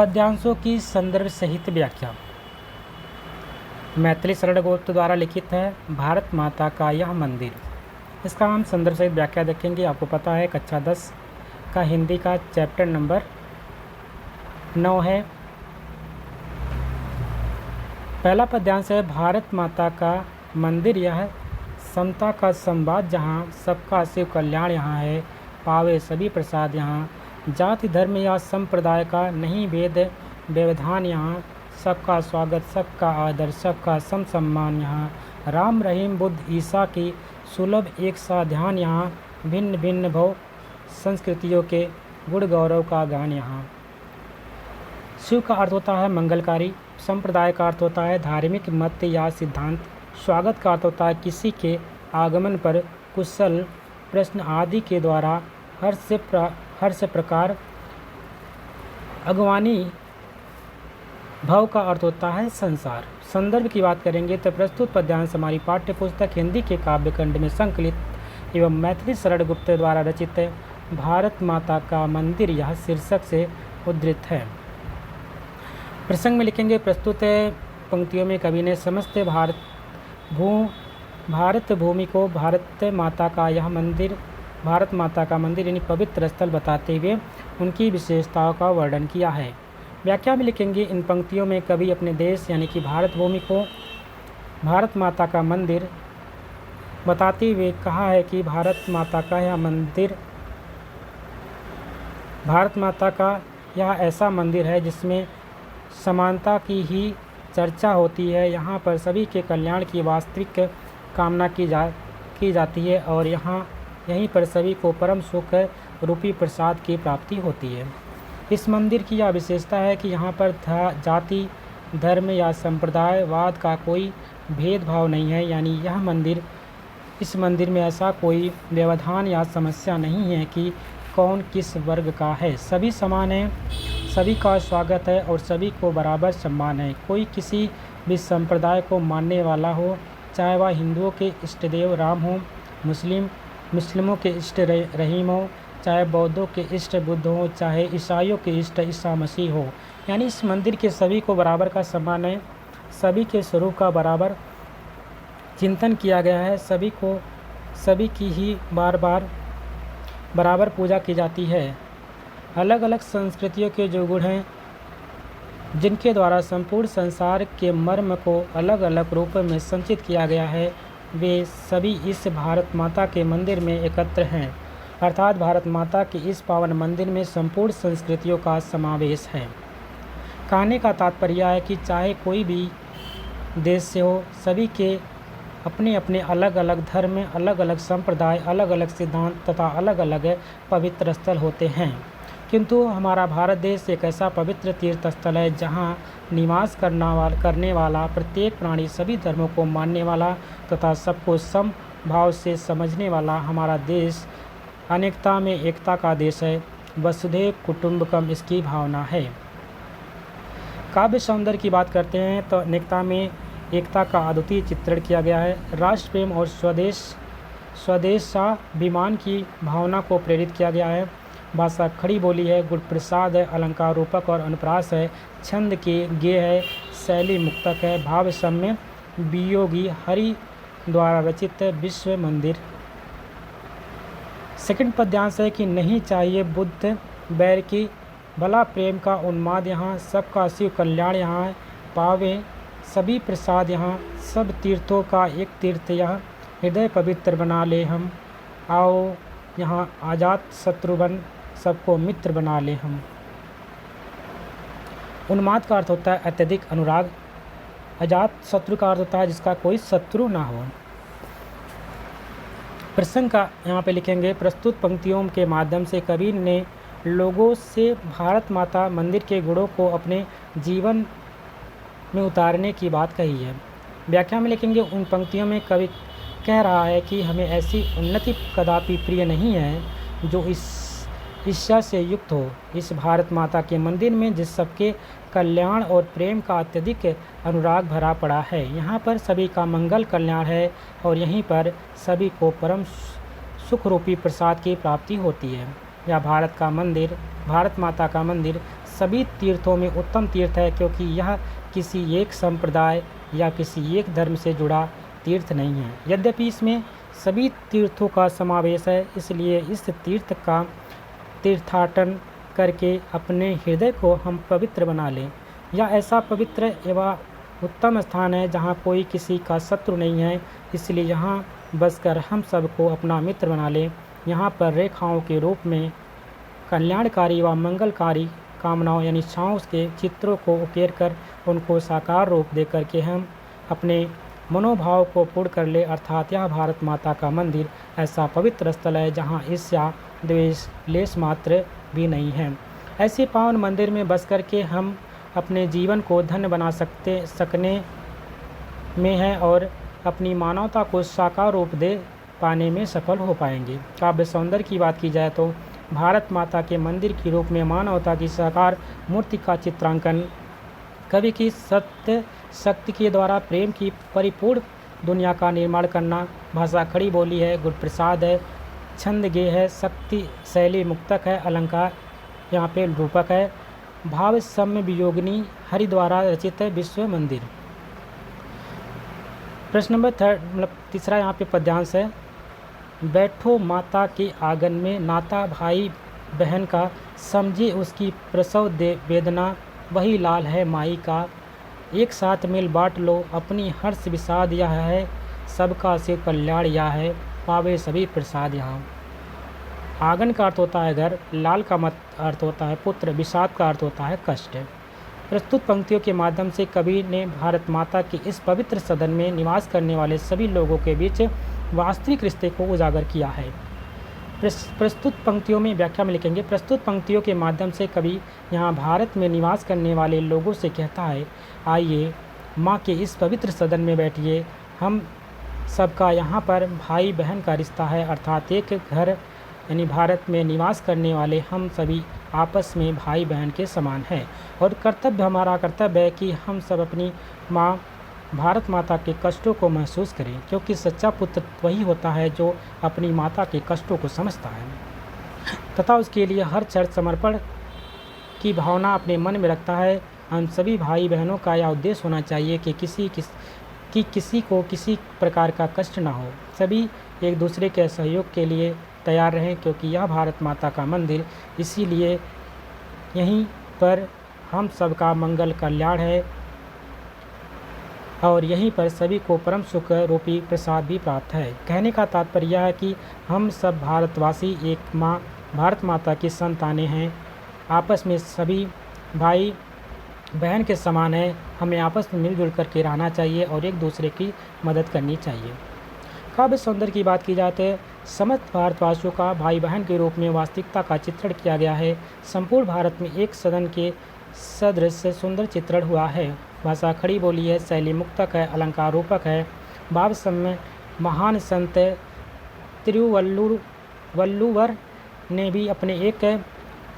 पद्यांशों की संदर्भ सहित व्याख्या। मैथिली शरण गुप्त द्वारा लिखित है भारत माता का यह मंदिर। इसका हम संदर्भ सहित व्याख्या देखेंगे। आपको पता है कक्षा 10 का हिंदी का चैप्टर नंबर 9 है। पहला पद्यांश है भारत माता का मंदिर यह समता का संवाद जहाँ सबका शिव कल्याण यहाँ है, पावे सभी प्रसाद यहाँ, जाति धर्म या संप्रदाय का नहीं भेद व्यवधान यहाँ, सबका स्वागत सबका आदर सबका सम सम्मान यहाँ, राम रहीम बुद्ध ईसा की सुलभ एक सा ध्यान यहाँ, भिन्न भिन्न भव संस्कृतियों के गुण गौरव का गान यहाँ। शिव का अर्थ होता है मंगलकारी, संप्रदाय का अर्थ होता है धार्मिक मत या सिद्धांत, स्वागत का अर्थ होता है किसी के आगमन पर कुशल प्रश्न आदि के द्वारा हर्ष प्रकार, अगवानी भव का अर्थ होता है संसार। संदर्भ की बात करेंगे तो प्रस्तुत पद्यांश हमारी पाठ्य पुस्तक हिंदी के काव्यखंड में संकलित एवं मैथिली शरण गुप्त द्वारा रचित भारत माता का मंदिर यह शीर्षक से उद्धृत है। प्रसंग में लिखेंगे प्रस्तुत पंक्तियों में कवि ने समस्त भारत भूमि को भारत माता का मंदिर यानी पवित्र स्थल बताते हुए उनकी विशेषताओं का वर्णन किया है। व्याख्या में लिखेंगे इन पंक्तियों में कवि अपने देश यानी कि भारत भूमि को भारत माता का मंदिर बताते हुए कहा है कि भारत माता का यह ऐसा मंदिर है जिसमें समानता की ही चर्चा होती है। यहाँ पर सभी के कल्याण की वास्तविक कामना की जाती है और यहीं पर सभी को परम सुख रूपी प्रसाद की प्राप्ति होती है। इस मंदिर की यह विशेषता है कि यहाँ पर जाति धर्म या संप्रदायवाद का कोई भेदभाव नहीं है, यानी इस मंदिर में ऐसा कोई व्यवधान या समस्या नहीं है कि कौन किस वर्ग का है। सभी समान हैं, सभी का स्वागत है और सभी को बराबर सम्मान है। कोई किसी भी संप्रदाय को मानने वाला हो, चाहे वह हिंदुओं के इष्ट देव राम हो, मुस्लिमों के इष्ट रहीम हो, चाहे बौद्धों के इष्ट बुद्ध हो, चाहे ईसाइयों के इष्ट ईसा मसीह हो, यानी इस मंदिर के सभी को बराबर का सम्मान है। सभी के स्वरूप का बराबर चिंतन किया गया है। सभी की ही बराबर पूजा की जाती है। अलग अलग संस्कृतियों के जो गुण हैं जिनके द्वारा संपूर्ण संसार के मर्म को अलग अलग रूप में संचित किया गया है, वे सभी इस भारत माता के मंदिर में एकत्र हैं। अर्थात भारत माता के इस पावन मंदिर में संपूर्ण संस्कृतियों का समावेश है। कहने का तात्पर्य है कि चाहे कोई भी देश से हो, सभी के अपने अपने अलग अलग धर्म, अलग अलग संप्रदाय, अलग अलग सिद्धांत तथा अलग अलग पवित्र स्थल होते हैं, किंतु हमारा भारत देश एक ऐसा पवित्र तीर्थ स्थल है जहाँ निवास करने वाला प्रत्येक प्राणी सभी धर्मों को मानने वाला तथा सबको सम भाव से समझने वाला हमारा देश अनेकता में एकता का देश है। वसुधैव कुटुंबकम इसकी भावना है। काव्य सौंदर्य की बात करते हैं तो अनेकता में एकता का अद्वितीय चित्रण किया गया है। राष्ट्र प्रेम और स्वदेशाभिमान की भावना को प्रेरित किया गया है। भाषा खड़ी बोली है, गुण प्रसाद है, अलंकार रूपक और अनुप्रास है, छंद के गेय है, शैली मुक्तक है, भाव सम्य वियोगी हरि द्वारा रचित विश्व मंदिर। सेकंड पद्यांश है कि नहीं चाहिए बुद्ध बैर की, भला प्रेम का उन्माद यहाँ, सबका शिव कल्याण यहाँ, पावे सभी प्रसाद यहाँ, सब तीर्थों का एक तीर्थ यह, हृदय पवित्र बना ले हम, आओ यहाँ आजात शत्रु बन सबको मित्र बना ले हम। उन्माद का अर्थ होता है अत्यधिक अनुराग, अजात शत्रु का अर्थ होता है जिसका कोई शत्रु ना हो। प्रसंग का यहाँ पे लिखेंगे प्रस्तुत पंक्तियों के माध्यम से कवि ने लोगों से भारत माता मंदिर के गुणों को अपने जीवन में उतारने की बात कही है। व्याख्या में लिखेंगे उन पंक्तियों में कवि कह रहा है कि हमें ऐसी उन्नति कदापि प्रिय नहीं है जो इस ईर्ष्या से युक्त हो। इस भारत माता के मंदिर में जिस सबके कल्याण और प्रेम का अत्यधिक अनुराग भरा पड़ा है, यहाँ पर सभी का मंगल कल्याण है और यहीं पर सभी को परम सुख रूपी प्रसाद की प्राप्ति होती है। यह भारत माता का मंदिर सभी तीर्थों में उत्तम तीर्थ है, क्योंकि यह किसी एक संप्रदाय या किसी एक धर्म से जुड़ा तीर्थ नहीं है। यद्यपि इसमें सभी तीर्थों का समावेश है, इसलिए इस तीर्थ का तीर्थाटन करके अपने हृदय को हम पवित्र बना लें। यह ऐसा पवित्र एवं उत्तम स्थान है जहाँ कोई किसी का शत्रु नहीं है, इसलिए यहाँ बसकर हम सबको अपना मित्र बना लें। यहाँ पर रेखाओं के रूप में कल्याणकारी व मंगलकारी कामनाओं यानी इच्छाओं के चित्रों को उकेर कर उनको साकार रूप दे करके हम अपने मनोभाव को पूर्ण कर ले। अर्थात यह भारत माता का मंदिर ऐसा पवित्र स्थल है जहाँ ईर्ष्या द्वेष लेश मात्र भी नहीं है। ऐसे पावन मंदिर में बस करके हम अपने जीवन को धन्य बना सकने में है और अपनी मानवता को साकार रूप दे पाने में सफल हो पाएंगे। काव्य सौंदर्य की बात की जाए तो भारत माता के मंदिर के रूप में मानवता की साकार मूर्ति का चित्रांकन, कवि की सत्य शक्ति के द्वारा प्रेम की परिपूर्ण दुनिया का निर्माण करना, भाषा खड़ी बोली है, गुरु प्रसाद है, छंद गेय है, शक्ति शैली मुक्तक है, अलंकार यहाँ पे रूपक है, भाव सम्य वियोगिनी हरि द्वारा रचित है विश्व मंदिर। प्रश्न नंबर तीसरा यहाँ पे पद्यांश है। बैठो माता के आंगन में, नाता भाई बहन का, समझे उसकी प्रसव वेदना, वही लाल है माई का। एक साथ मिल बांट लो अपनी हर्ष विषाद, यह है सबका शिव कल्याण, यह है पावे सभी प्रसाद। यहाँ आंगन का अर्थ होता है घर, लाल का मत अर्थ होता है पुत्र, विषाद का अर्थ होता है कष्ट। प्रस्तुत पंक्तियों के माध्यम से कवि ने भारत माता के इस पवित्र सदन में निवास करने वाले सभी लोगों के बीच वास्तविक रिश्ते को उजागर किया है। प्रस्तुत पंक्तियों में व्याख्या में लिखेंगे। प्रस्तुत पंक्तियों के माध्यम से कवि यहाँ भारत में निवास करने वाले लोगों से कहता है, आइए माँ के इस पवित्र सदन में बैठिए। हम सबका यहाँ पर भाई बहन का रिश्ता है, अर्थात एक घर यानी भारत में निवास करने वाले हम सभी आपस में भाई बहन के समान हैं। और हमारा कर्तव्य है कि हम सब अपनी माँ भारत माता के कष्टों को महसूस करें, क्योंकि सच्चा पुत्र वही होता है जो अपनी माता के कष्टों को समझता है तथा उसके लिए हर क्षण समर्पण की भावना अपने मन में रखता है। हम सभी भाई बहनों का यह उद्देश्य होना चाहिए कि किसी को किसी प्रकार का कष्ट ना हो, सभी एक दूसरे के सहयोग के लिए तैयार रहें, क्योंकि यह भारत माता का मंदिर इसीलिए यहीं पर हम सबका मंगल कल्याण है और यहीं पर सभी को परम सुख रूपी प्रसाद भी प्राप्त है। कहने का तात्पर्य यह है कि हम सब भारतवासी एक माँ भारत माता की संतानें हैं, आपस में सभी भाई बहन के समान है। हमें आपस में मिलजुल करके रहना चाहिए और एक दूसरे की मदद करनी चाहिए। काव्य सौंदर्य की बात की जाती है। समस्त भारतवासियों का भाई बहन के रूप में वास्तविकता का चित्रण किया गया है। संपूर्ण भारत में एक सदन के सदृश सुंदर चित्रण हुआ है। भाषा खड़ी बोली है, शैली मुक्तक है, अलंकार रूपक है। भाव सम्य महान संत तिरुवल्लुवर ने भी अपने एक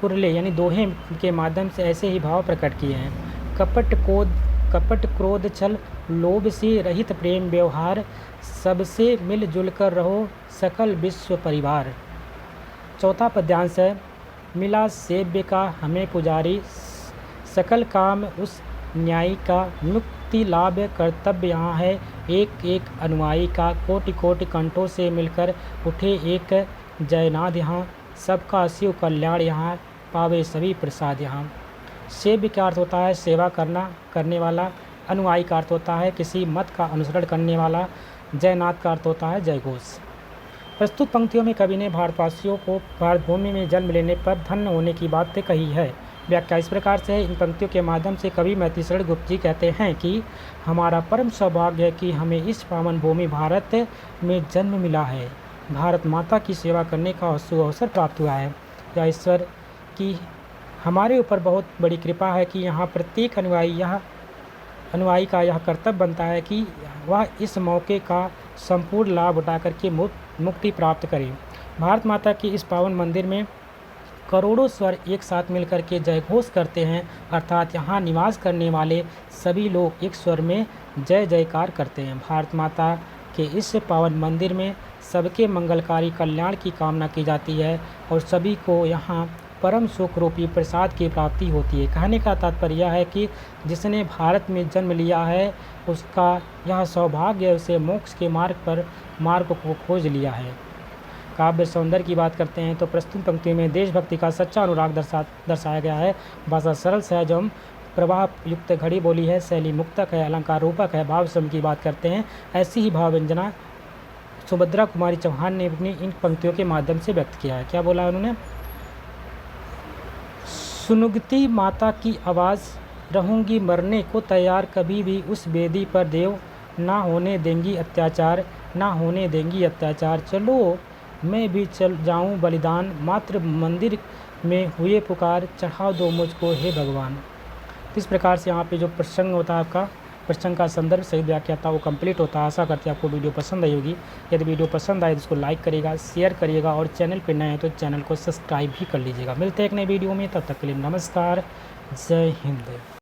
कुरले यानी दोहे के माध्यम से ऐसे ही भाव प्रकट किए हैं। कपट क्रोध छल लोभ से रहित प्रेम व्यवहार, सबसे मिलजुल कर रहो सकल विश्व परिवार। चौथा पद्यांश है। मिला सेव्य का हमें पुजारी, सकल काम उस न्यायी का, मुक्ति लाभ कर्तव्य यहाँ है एक एक अनुयायी का। कोटि कोटि कंठों से मिलकर उठे एक जयनाद यहाँ, सबका शिव कल्याण यहाँ, पावे सभी प्रसाद यहाँ। सेव्य का अर्थ होता है सेवा करने वाला, अनुयायी का अर्थ होता है किसी मत का अनुसरण करने वाला, जयनाथ का अर्थ होता है जय घोष। प्रस्तुत पंक्तियों में कवि ने भारतवासियों को भारत भूमि में जन्म लेने पर धन्य होने की बात कही है। व्याख्या इस प्रकार से है। इन पंक्तियों के माध्यम से कवि मैथिली शरण गुप्त जी कहते हैं कि हमारा परम सौभाग्य है कि हमें इस पावन भूमि भारत में जन्म मिला है। भारत माता की सेवा करने का सुअवसर प्राप्त हुआ है। या ईश्वर की हमारे ऊपर बहुत बड़ी कृपा है कि यहाँ प्रत्येक अनुयायी का यह कर्तव्य बनता है कि वह इस मौके का संपूर्ण लाभ उठा करके मुक्ति प्राप्त करें। भारत माता के इस पावन मंदिर में करोड़ों स्वर एक साथ मिलकर के जय घोष करते हैं, अर्थात यहाँ निवास करने वाले सभी लोग एक स्वर में जय जयकार करते हैं। भारत माता के इस पावन मंदिर में सबके मंगलकारी कल्याण की कामना की जाती है और सभी को यहाँ परम सुख रूपी प्रसाद की प्राप्ति होती है। कहने का तात्पर्य यह है कि जिसने भारत में जन्म लिया है उसका यह सौभाग्य उसे मोक्ष के मार्ग को खोज लिया है। काव्य सौंदर्य की बात करते हैं तो प्रस्तुत पंक्ति में देशभक्ति का सच्चा अनुराग दर्शाया गया है। भाषा सरल सहज एवं प्रवाह युक्त घड़ी बोली है, शैली मुक्तक है, अलंकार रूपक है। भाव सम की बात करते हैं, ऐसी ही भाव व्यंजना सुभद्रा कुमारी चौहान ने अपनी इन पंक्तियों के माध्यम से व्यक्त किया है। क्या बोला उन्होंने? सुनुगती माता की आवाज़, रहूँगी मरने को तैयार, कभी भी उस बेदी पर देव ना होने देंगी अत्याचार, ना होने देंगी अत्याचार। चलो मैं भी चल जाऊँ बलिदान, मात्र मंदिर में हुए पुकार, चढ़ा दो मुझको हे भगवान। इस प्रकार से यहाँ पे जो प्रसंग होता है आपका, प्रसंग का संदर्भ सहित व्याख्या था वो कंप्लीट होता है। आशा करते हैं आपको वीडियो पसंद आई होगी। यदि वीडियो पसंद आए तो इसको लाइक करिएगा, शेयर करिएगा और चैनल पर नए हैं तो चैनल को सब्सक्राइब भी कर लीजिएगा। मिलते हैं एक नए वीडियो में, तब तक के लिए नमस्कार, जय हिंद।